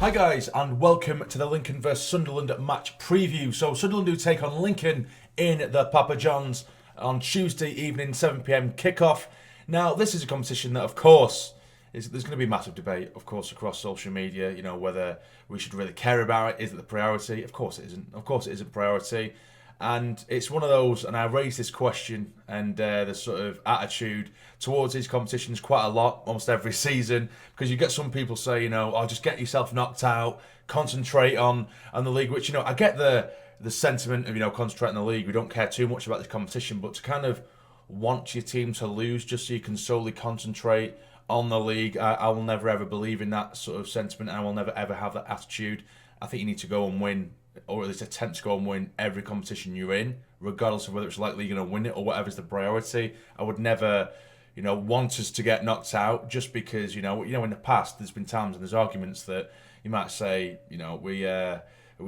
Hi guys, and welcome to the Lincoln vs Sunderland match preview. So Sunderland do take on Lincoln in the Papa John's on Tuesday evening, 7 p.m. kickoff. Now, this is a competition that, of course, there's going to be massive debate, of course, across social media. You know, whether we should really care about it. Is it the priority? Of course it isn't. Of course it isn't priority. And it's one of those, and I raised this question and the sort of attitude towards these competitions quite a lot, almost every season, because you get some people say, you know, oh, just get yourself knocked out, concentrate on the league, which, you know, I get the sentiment of, you know, concentrating on the league. We don't care too much about this competition, but to kind of want your team to lose just so you can solely concentrate on the league, I will never ever believe in that sort of sentiment. I will never ever have that attitude. I think you need to go and win, or at least attempt to go and win every competition you're in, regardless of whether it's likely you're going to win it or whatever's the priority. I would never, you know, want us to get knocked out just because, you know, in the past there's been times and there's arguments that you might say, you know, we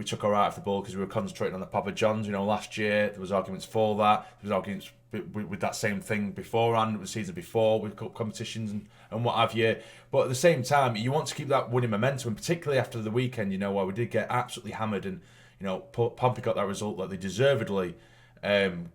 took our eye off the ball because we were concentrating on the Papa John's. You know, last year there was arguments for that. There was arguments with that same thing beforehand, the season before, with cup competitions and what have you. But at the same time, you want to keep that winning momentum, and particularly after the weekend, you know, where we did get absolutely hammered, and, you know, Pompey got that result that they deservedly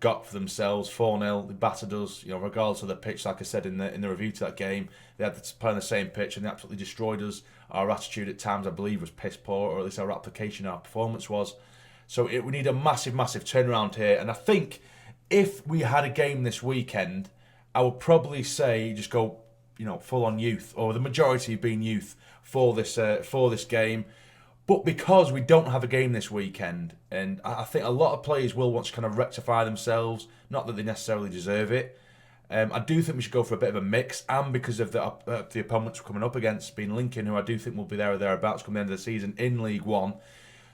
got for themselves, 4-0. They battered us, you know, regardless of the pitch. Like I said in the review to that game, they had to play on the same pitch and they absolutely destroyed us. Our attitude at times, I believe, was piss poor, or at least our application, our performance was. So we need a massive, massive turnaround here. And I think if we had a game this weekend, I would probably say just go, you know, full on youth, or the majority being youth for this game. But because we don't have a game this weekend, and I think a lot of players will want to kind of rectify themselves, not that they necessarily deserve it. I do think we should go for a bit of a mix, and because of the opponents we're coming up against being Lincoln, who I do think will be there or thereabouts come the end of the season in League One.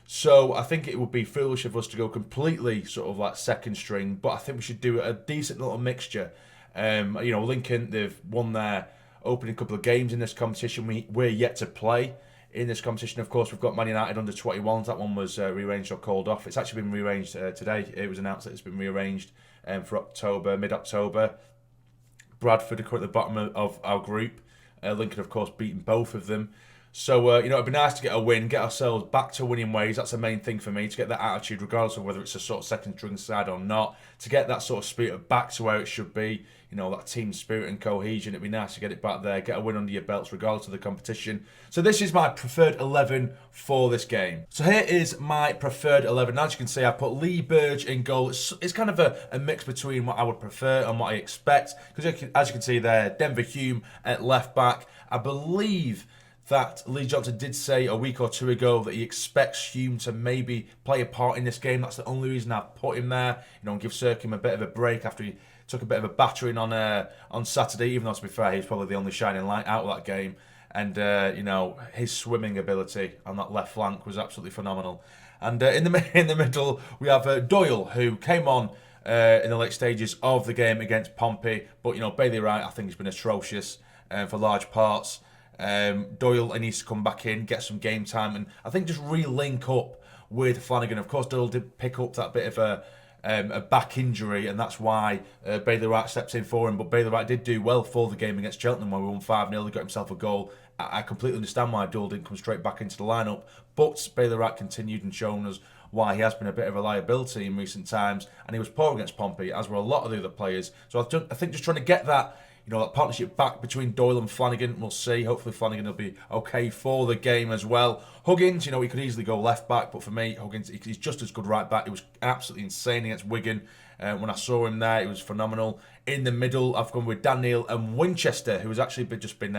So I think it would be foolish of us to go completely sort of like second string, but I think we should do a decent little mixture. You know, Lincoln, they've won their opening couple of games in this competition. We're yet to play in this competition. Of course, we've got Man United under 21s. That one was rearranged or called off. It's actually been rearranged today. It was announced that it's been rearranged for October, mid-October. Bradford are currently at the bottom of our group. Lincoln, of course, beaten both of them. So, you know, it'd be nice to get a win, get ourselves back to winning ways. That's the main thing for me, to get that attitude, regardless of whether it's a sort of second string side or not, to get that sort of spirit back to where it should be, you know, that team spirit and cohesion. It'd be nice to get it back there, get a win under your belts, regardless of the competition. So this is my preferred 11 for this game. So here is my preferred 11. As you can see, I put Lee Burge in goal. It's kind of a mix between what I would prefer and what I expect, because as you can see there, Denver Hume at left back. I believe that Lee Johnson did say a week or two ago that he expects Hume to maybe play a part in this game. That's the only reason I've put him there. You know, and give Serkin a bit of a break after he took a bit of a battering on Saturday, even though, to be fair, he's probably the only shining light out of that game. And, you know, his swimming ability on that left flank was absolutely phenomenal. And in the middle, we have Doyle, who came on in the late stages of the game against Pompey. But, you know, Bailey Wright, I think, has been atrocious for large parts. Doyle needs to come back in, get some game time, and I think just re-link up with Flanagan. Of course, Doyle did pick up that bit of a back injury, and that's why Bailey Wright stepped in for him. But Bailey Wright did do well for the game against Cheltenham, where we won 5-0. He got himself a goal. I completely understand why Doyle didn't come straight back into the lineup, but Bailey Wright continued and shown us why he has been a bit of a liability in recent times, and he was poor against Pompey, as were a lot of the other players. So I think just trying to get that, you know, that partnership back between Doyle and Flanagan. We'll see. Hopefully Flanagan will be okay for the game as well. Huggins, you know, he could easily go left back, but for me, Huggins, he's just as good right back. He was absolutely insane against Wigan. When I saw him there, it was phenomenal. In the middle, I've gone with Dhannoo and Winchester, who has actually just been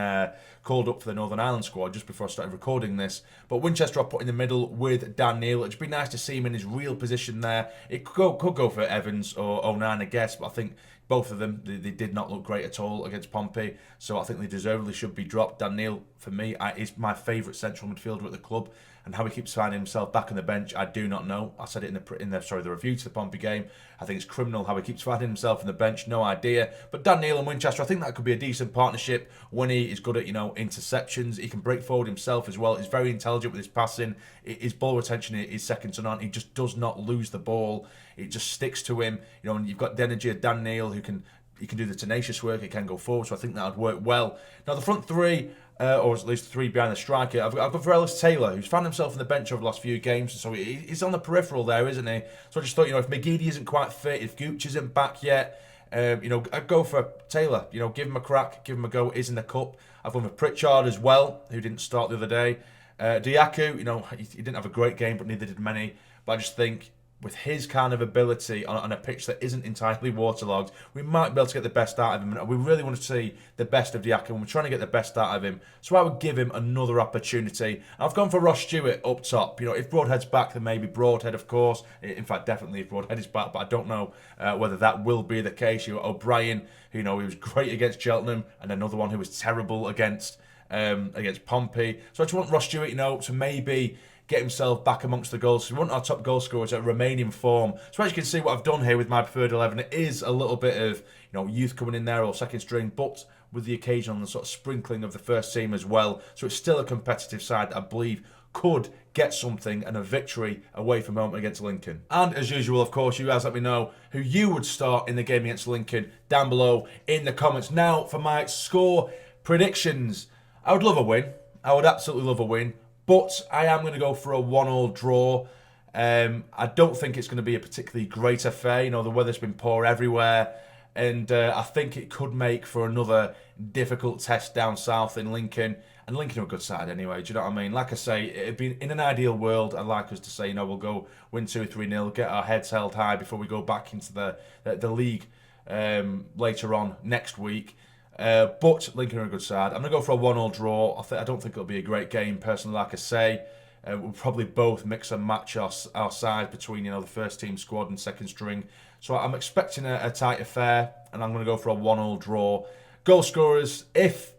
called up for the Northern Ireland squad just before I started recording this. But Winchester I put in the middle with Dhannoo. It'd be nice to see him in his real position there. It could go for Evans or O'Neill, I guess, but I think both of them, they did not look great at all against Pompey, so I think they deservedly should be dropped. Dhannoo, for me, is my favourite central midfielder at the club, and how he keeps finding himself back on the bench, I do not know. I said it in the review to the Pompey game. I think it's criminal how he keeps finding himself on the bench, no idea. But Dhannoo and Winchester, I think that could be a decent partnership. Winnie is good at, you know, interceptions. He can break forward himself as well. He's very intelligent with his passing. His ball retention is second to none. He just does not lose the ball. It just sticks to him. You know, and you've got the energy of Dhannoo, who can he can do the tenacious work, he can go forward, so I think that would work well. Now the front three, or at least three behind the striker, I've got for Ellis Taylor, who's found himself on the bench over the last few games, so he's on the peripheral there, isn't he? So I just thought, if McGeady isn't quite fit, if Gooch isn't back yet, I'd go for Taylor. Give him a crack, give him a go. Is in the cup. I've gone for Pritchard as well, who didn't start the other day. Diaku, he didn't have a great game, but neither did many. But I just think with his kind of ability on a pitch that isn't entirely waterlogged, we might be able to get the best out of him. And we really want to see the best of Diaku, and we're trying to get the best out of him. So I would give him another opportunity. I've gone for Ross Stewart up top. If Broadhead's back, then maybe Broadhead, of course. In fact, definitely if Broadhead is back, but I don't know whether that will be the case. O'Brien, who he was great against Cheltenham, and another one who was terrible against Pompey. So I just want Ross Stewart, to maybe get himself back amongst the goals. So we want our top goal scorers to remain in form. So as you can see, what I've done here with my preferred 11, it is a little bit of youth coming in there or second string, but with the occasional sort of sprinkling of the first team as well. So it's still a competitive side that I believe could get something and a victory away from home against Lincoln. And as usual, of course, you guys let me know who you would start in the game against Lincoln down below in the comments. Now for my score predictions. I would love a win. I would absolutely love a win. But I am going to go for a 1-1 draw. I don't think it's going to be a particularly great affair. The weather's been poor everywhere. And I think it could make for another difficult test down south in Lincoln. And Lincoln are a good side anyway, do you know what I mean? Like I say, it'd be in an ideal world, I'd like us to say, we'll go win 2-3-0, get our heads held high before we go back into the league later on next week. But Lincoln are a good side. I'm going to go for a 1-1 draw. I don't think it'll be a great game, personally, like I say. We'll probably both mix and match our sides between, the first team squad and second string. So I'm expecting a tight affair, and I'm going to go for a 1-1 draw. Goal scorers, if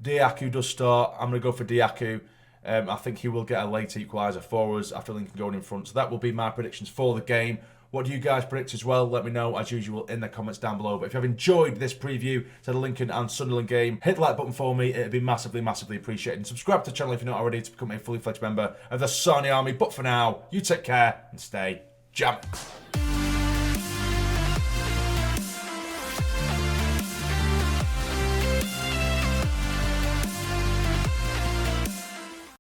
Diaku does start, I'm going to go for Diaku. I think he will get a late equaliser for us after Lincoln going in front. So that will be my predictions for the game. What do you guys predict as well? Let me know, as usual, in the comments down below. But if you have enjoyed this preview to the Lincoln and Sunderland game, hit the like button for me. It'd be massively, massively appreciated. And subscribe to the channel if you're not already to become a fully fledged member of the Sassy Army. But for now, you take care and stay jamming.